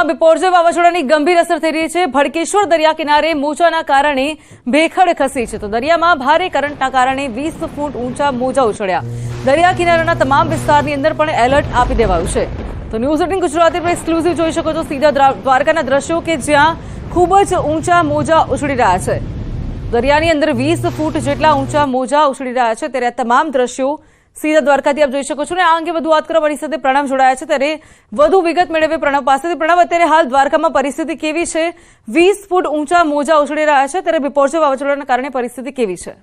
બિપોરજોય વાવાઝોડાની ગંભીર અસર થઈ રહી છે। ભડકેશ્વર દરિયા કિનારે મોજાના કારણે ભેખડ ખસી છે, તો દરિયામાં ભારે કરંટના કારણે 20 ફૂટ ઊંચા મોજા ઉછળ્યા। દરિયા કિનારાના તમામ વિસ્તારની અંદર પણ એલર્ટ આપી દેવાયું છે। તો ન્યૂઝ 18 ગુજરાતી પર એક્સક્લુઝિવ જોઈ શકો છો સીધા દ્વારકાના દ્રશ્યો કે જ્યાં ખૂબ જ ઊંચા મોજા ઉછળી રહ્યા છે। દરિયાની અંદર 20 ફૂટ જેટલા ઊંચા મોજા ઉછળી રહ્યા છે, ત્યારે તમામ દ્રશ્યો સીધા દ્વારકાથી આપ જોઈ શકો છો। અને આ અંગે વધુ વાત કરવા મારી સાથે પ્રણવ જોડાયા છે, ત્યારે વધુ વિગત મેળવે પ્રણવ પાસેથી। પ્રણવ, અત્યારે હાલ દ્વારકામાં પરિસ્થિતિ કેવી છે? 20 ફૂટ ઊંચા મોજા ઉછળી રહ્યા છે, ત્યારે બિપોરજોય વાવાઝોડાના કારણે પરિસ્થિતિ કેવી છે?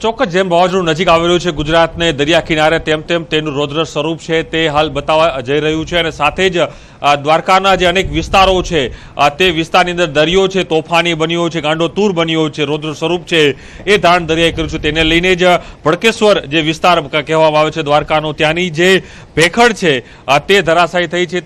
ચોક્કસ જેમ વાવાઝોડું નજીક આવી રહ્યું છે ગુજરાતને દરિયા કિનારે, તેમ તેનું રૌદ્ર સ્વરૂપ છે તે હાલ બતાવવા જઈ રહ્યું છે। અને સાથે જ દ્વારકાના જે અનેક વિસ્તારો છે તે વિસ્તારની અંદર દરિયો છે તોફાની બન્યો છે, ગાંડોતૂર બન્યો છે, રૌદ્ર સ્વરૂપ છે એ ધારણ દરિયાએ કર્યું છે। તેને લઈને જ ભડકેશ્વર જે વિસ્તાર કહેવામાં આવે છે દ્વારકાનો, ત્યાંની જે ભેખડ છે તે ધરાશાયી થઈ છે,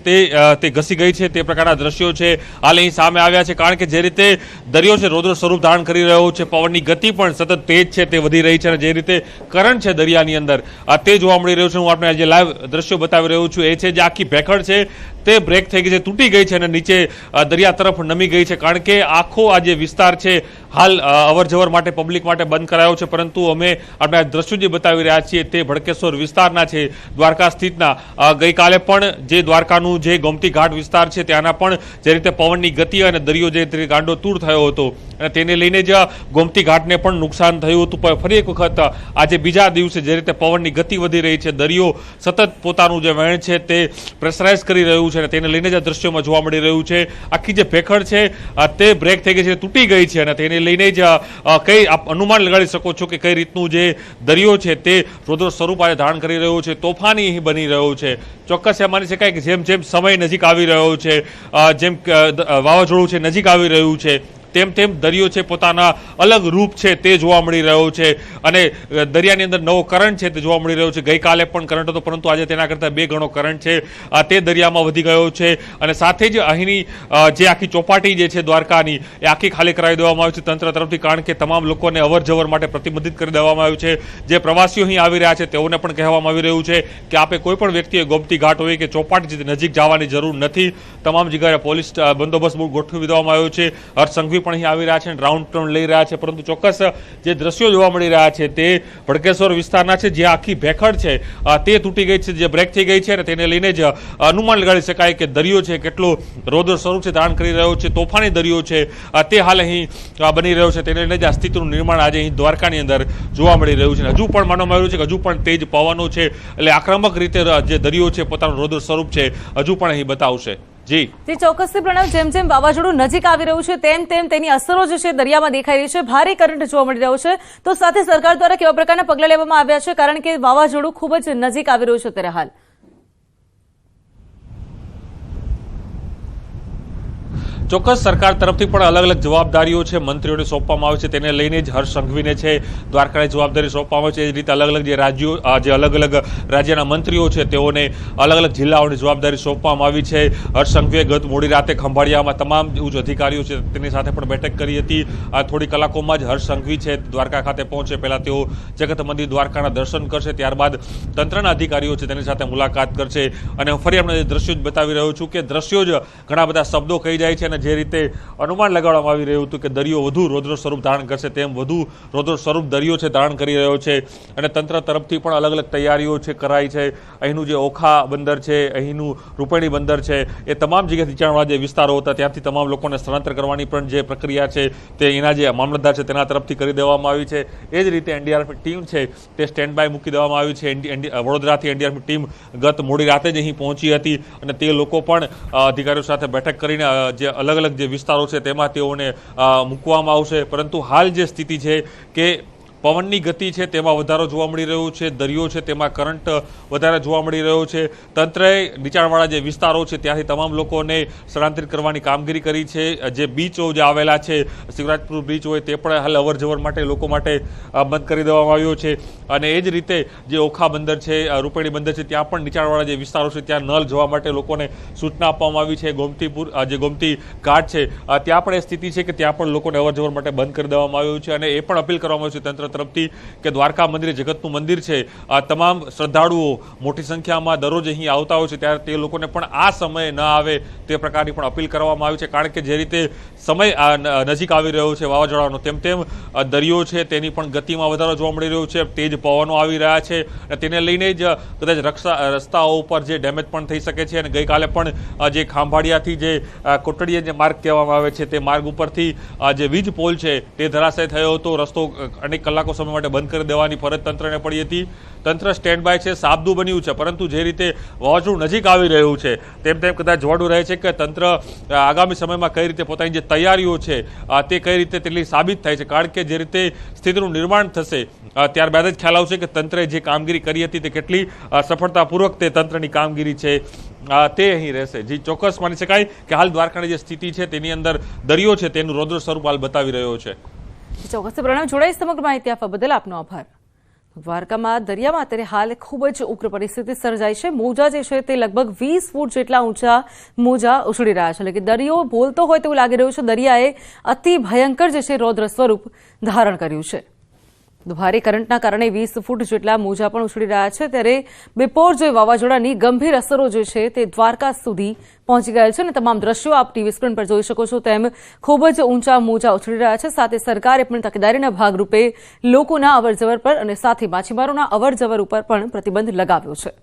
તે ઘસી ગઈ છે, તે પ્રકારના દ્રશ્યો છે હાલ અહીં સામે આવ્યા છે। કારણ કે જે રીતે દરિયો છે રૌદ્ર સ્વરૂપ ધારણ કરી રહ્યો છે, પવનની ગતિ પણ સતત તેજ છે તે વધી રહી છે, અને જે રીતે કરંટ છે દરિયાની અંદર તે જોવા મળી રહ્યું છે। હું આપણે જે લાઈવ દ્રશ્યો બતાવી રહ્યો છું એ છે જે આખી ભેખડ છે તે બ્રેક થઈ ગઈ છે, તૂટી ગઈ છે અને નીચે દરિયા તરફ નમી ગઈ છે। કારણ કે આખો આ જે વિસ્તાર છે હાલ અવરજવર માટે પબ્લિક માટે બંધ કરાયો છે, પરંતુ અમે આપણે આ દ્રશ્યો જે બતાવી રહ્યા છીએ તે ભડકેશ્વર વિસ્તારના છે, દ્વારકા સ્થિતના। ગઈકાલે પણ જે દ્વારકાનું જે ગોમતી ઘાટ વિસ્તાર છે ત્યાંના પણ જે રીતે પવનની ગતિ અને દરિયો જે રીતે ગાંડોતૂર થયો હતો અને તેને લઈને જ ગોમતી ઘાટને પણ નુકસાન થયું હતું। પણ ફરી એક વખત આજે બીજા દિવસે જે રીતે પવનની ગતિ વધી રહી છે, દરિયો સતત પોતાનું જે વહેણ છે તે પ્રેશરાઇઝ કરી રહ્યું છે, તેને લઈને જ દ્રશ્યોમાં જોવા મળી રહ્યું છે આખી જે ભેખડ છે તે બ્રેક થઈ ગઈ છે, તૂટી ગઈ છે, અને તેને લઈને જ કઈ આપ અનુમાન લગાડી શકો છો કે કઈ રીતનું જે દરિયો છે તે રૌદ્ર સ્વરૂપ આજે ધારણ કરી રહ્યો છે, તોફાની અહીં બની રહ્યો છે। ચોક્કસ એ માની શકાય કે જેમ જેમ સમય નજીક આવી રહ્યો છે, જેમ વાવાઝોડું છે નજીક આવી રહ્યું છે, તેમ દરિયો છે પોતાના અલગ રૂપ છે તે જોવા મળી રહ્યો છે, અને દરિયાની અંદર નવો કરંટ છે તે જોવા મળી રહ્યો છે। ગઈકાલે પણ કરંટ હતો, પરંતુ આજે તેના કરતાં 2 ગણો કરંટ છે તે દરિયામાં વધી ગયો છે, અને સાથે જ અહીંની જે આખી ચોપાટી જે છે દ્વારકાની એ આખી ખાલી કરાવી દેવામાં આવી છે તંત્ર તરફથી। કારણ કે તમામ લોકોને અવરજવર માટે પ્રતિબંધિત કરી દેવામાં આવ્યું છે। જે પ્રવાસીઓ અહીં આવી રહ્યા છે તેઓને પણ કહેવામાં આવી રહ્યું છે કે આપે કોઈ પણ વ્યક્તિએ ગોમતી ઘાટ હોય કે ચોપાટી નજીક જવાની જરૂર નથી। તમામ જગ્યાએ પોલીસ બંદોબસ્ત ગોઠવી દેવામાં આવ્યો છે। હર્ષસંઘવી પણ અહીં આવી રહ્યા છે, રાઉન્ડ પણ લઈ રહ્યા છે, પરંતુ ચોક્કસ જે દ્રશ્યો જોવા મળી રહ્યા છે તે ભડકેશ્વર વિસ્તારના છે, જે આખી ભેખડ છે તે તૂટી ગઈ છે, જે બ્રેક થઈ ગઈ છે, અને તેને લઈને જ અનુમાન લગાડી શકાય કે દરિયો છે કેટલો રૌદ્ર સ્વરૂપ છે ધારણ કરી રહ્યો છે, તોફાની દરિયો છે તે હાલ અહીં બની રહ્યો છે। તેને લઈને જ અસ્તિત્વનું નિર્માણ આજે અહીં દ્વારકાની અંદર જોવા મળી રહ્યું છે। હજુ પણ માનવામાં આવ્યું છે કે હજુ પણ તેજ પવનો છે, એટલે આક્રમક રીતે જે દરિયો છે પોતાનું રૌદ્ર સ્વરૂપ છે હજુ પણ અહીં બતાવશે। જી ચોક્કસથી પ્રણવ, જેમ જેમ વાવાઝોડું નજીક આવી રહ્યું છે તેમ તેની અસરો જે છે દરિયામાં દેખાઈ રહી છે, ભારે કરંટ જોવા મળી રહ્યો છે, તો સાથે સરકાર દ્વારા કેવા પ્રકારના પગલાં લેવામાં આવ્યા છે? કારણ કે વાવાઝોડું ખૂબ જ નજીક આવી રહ્યું છે અત્યારે હાલ। ચોક્કસ સરકાર તરફથી પણ અલગ અલગ જવાબદારીઓ છે મંત્રીઓને સોંપવામાં આવે છે, તેને લઈને જ હર્ષ સંઘવીને છે દ્વારકાની જવાબદારી સોંપવામાં આવે છે। એ જ રીતે અલગ અલગ જે રાજ્યો જે અલગ અલગ રાજ્યના મંત્રીઓ છે તેઓને અલગ અલગ જિલ્લાઓની જવાબદારી સોંપવામાં આવી છે। હર્ષ સંઘવીએ ગત મોડી રાતે ખંભાળિયામાં તમામ ઉચ્ચ અધિકારીઓ છે તેની સાથે પણ બેઠક કરી હતી। આ થોડી કલાકોમાં જ હર્ષ સંઘવી છે દ્વારકા ખાતે પહોંચે, પહેલા તેઓ જગત મંદિર દ્વારકાના દર્શન કરશે, ત્યારબાદ તંત્રના અધિકારીઓ છે તેની સાથે મુલાકાત કરશે। અને ફરી આપણે દ્રશ્યો જ બતાવી રહ્યો છું કે દ્રશ્યો જ ઘણા બધા શબ્દો કહી જાય છે, અને જે રીતે અનુમાન લગાડવામાં આવી રહ્યું હતું કે દરિયો વધુ રૌદ્ર સ્વરૂપ ધારણ કરશે, તેમ વધુ રૌદ્ર સ્વરૂપ દરિયો છે ધારણ કરી રહ્યો છે, અને તંત્ર તરફથી પણ અલગ અલગ તૈયારીઓ છે કરાઈ છે। અહીંનું જે ઓખા બંદર છે, અહીંનું રૂપેણી બંદર છે, એ તમામ જગ્યાએ નીચાણવાળા જે વિસ્તારો હતા ત્યાંથી તમામ લોકોને સ્થળાંતર કરવાની પણ જે પ્રક્રિયા છે તે એના જે મામલતદાર છે તેના તરફથી કરી દેવામાં આવી છે। એ જ રીતે એનડીઆરએફ ટીમ છે તે સ્ટેન્ડ બાય મૂકી દેવામાં આવી છે। વડોદરાથી એનડીઆરએફ ટીમ ગત મોડી રાતે જ અહીં પહોંચી હતી, અને તે લોકો પણ અધિકારીઓ સાથે બેઠક કરીને જે અલગ અલગ જે વિસ્તારો છે તેમાં તેઓને મૂકવામાં આવશે। પરંતુ હાલ જે સ્થિતિ છે કે પવનની ગતિ છે તેમાં વધારો જોવા મળી રહ્યો છે, દરિયો છે તેમાં કરંટ વધારે જોવા મળી રહ્યો છે। તંત્રએ નીચાણવાળા જે વિસ્તારો છે ત્યાંથી તમામ લોકોને સ્થળાંતરિત કરવાની કામગીરી કરી છે। જે બીચો જે આવેલા છે, શિવરાજપુર બીચ હોય તે પણ હાલ અવરજવર માટે લોકો માટે બંધ કરી દેવામાં આવ્યો છે। અને એ જ રીતે જે ઓખા બંદર છે, રૂપેણી બંદર છે, ત્યાં પણ નીચાણવાળા જે વિસ્તારો છે ત્યાં નલ જોવા માટે લોકોને સૂચના આપવામાં આવી છે। જે ગોમતી ઘાટ છે ત્યાં પણ એ સ્થિતિ છે કે ત્યાં પણ લોકોને અવરજવર માટે બંધ કરી દેવામાં આવ્યું છે, અને એ પણ અપીલ કરવામાં આવી છે તંત્ર તરફથી કે દ્વારકા મંદિર જગતનું મંદિર છે, તમામ શ્રદ્ધાળુઓ મોટી સંખ્યામાં દરરોજ અહીં આવતા હોય છે, ત્યારે તે લોકોને પણ આ સમયે ન આવે તે પ્રકારની પણ અપીલ કરવામાં આવી છે. કારણ કે જે રીતે સમય નજીક આવી રહ્યો છે વાવાઝોડાનો, તેમ તેમ દરિયો છે તેની પણ ગતિમાં વધારો જોવા મળી રહ્યો છે. તેજ પવનો આવી રહ્યા છે અને તેને લઈને જ કદાચ રસ્તાઓ ઉપર જે ડેમેજ પણ થઈ શકે છે. અને ગઈકાલે પણ જે ખાંભાળિયાથી જે કોટડીયા જે માર્ગ કહેવામાં આવે છે તે માર્ગ ઉપરથી જે વીજ પોલ છે તે ધરાશય થયો હતો. રસ્તો અનેક કલાકો સમય માટે બંધ કરી દેવાની ફરજ તંત્રને પડી હતી. તંત્ર સ્ટેન્ડ બાય છે, સાબદું બન્યું છે, પરંતુ જે રીતે વાવાઝોડું નજીક આવી રહ્યું છે તેમ તેમ કદાચ જોવાનું રહે છે કે તંત્ર આગામી સમયમાં કઈ રીતે પોતાની જે તૈયારીઓ છે તે કઈ રીતે તેટલી સાબિત થાય છે. કારણ કે જે રીતે સ્થિતિનું નિર્માણ થશે ત્યારબાદ જ ખ્યાલ આવશે કે તંત્રે જે કામગીરી કરી હતી તે કેટલી સફળતાપૂર્વક તે તંત્રની કામગીરી છે તે અહીં રહેશે. જી, ચોક્કસ માની શકાય કે હાલ દ્વારકાની જે સ્થિતિ છે તેની અંદર દરિયો છે તેનું રૌદ્ર સ્વરૂપ હાલ બતાવી રહ્યો છે. ચોક્કસ પ્રણવ, જોડાઈ સમગ્ર માહિતી આપવા બદલ આપનો આભાર. દ્વારકામાં દરિયામાં અત્યારે હાલ ખૂબ જ ઉગ્ર પરિસ્થિતિ સર્જાઈ છે. મોજા જે છે તે લગભગ 20 ફૂટ જેટલા ઊંચા મોજા ઉછળી રહ્યા છે. એટલે કે દરિયો બોલતો હોય તેવું લાગી રહ્યું છે. દરિયાએ અતિ ભયંકર જે છે રૌદ્ર સ્વરૂપ ધારણ કર્યું છે. ભારે કરંટના કારણે 20 ફૂટ જેટલા મોજા પણ ઉછળી રહ્યા છે. ત્યારે બિપોરજોય વાવાઝોડાની ગંભીર અસરો જે છે તે દ્વારકા સુધી પહોંચી ગયેલ છે અને તમામ દ્રશ્યો આપ ટીવી સ્ક્રીન પર જોઈ શકો છો તેમ ખૂબ જ ઊંચા મોજા ઉછળી રહ્યા છે. સાથે સરકારે પણ તકેદારીના ભાગરૂપે લોકોના અવરજવર પર અને સાથે માછીમારોના અવરજવર ઉપર પણ પ્રતિબંધ લગાવ્યો છે.